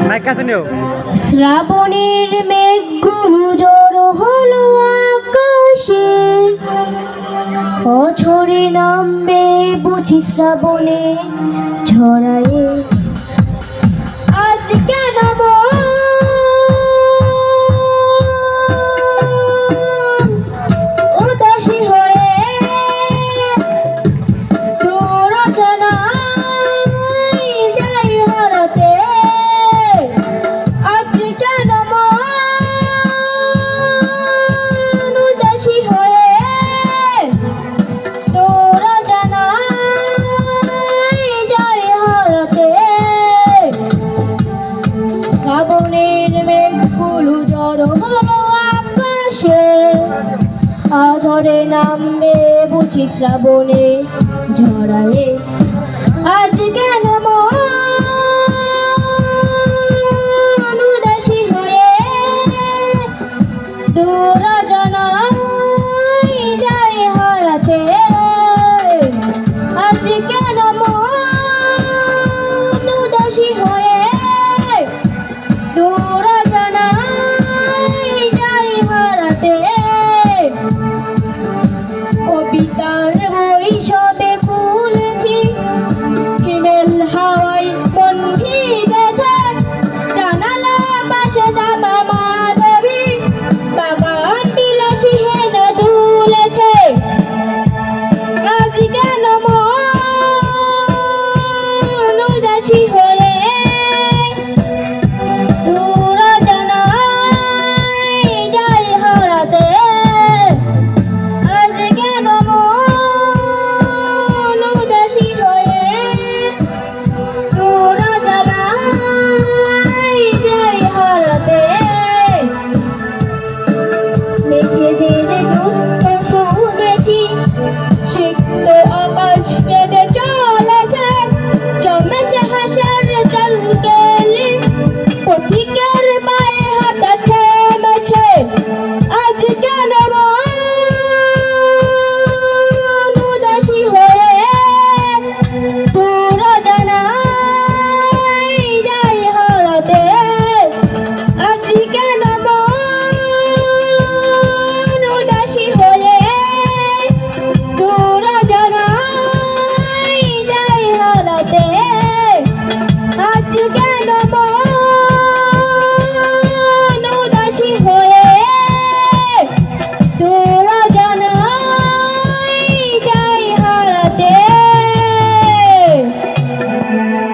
Mic কাছে নিও। শ্রাবণের মেঘগুলো জড়ো হলো আকাশে, অঝরে নামবে বুঝি শ্রাবণে ঝরায়ে। আজ কেন উদাসী হয়ে দূর অজানায় যাই হারাতে। আজ কেন উদাসী হয়ে দূর অজানায় যাই হারাতে। শ্রাবণের মেঘগুলো জড়ো হলো আকাশে, আঝরে নামবে বুঝি শ্রাবণে ঝরায়ে। আজ কেন মন উদাসী হয়ে দূর অজানায় যাই হারাতে। আজ কেন মন উদাসী হয়ে দূর অজানায় যাই হারাতে। কবিতার বই সবে খুলেছি, হিমেল হাওয়ায় মন ভিজেছে। জানালা পাশে জামা মাধবী বাগান বিলাসী হেনে তুলেছে। আজ কেন মন উদাসী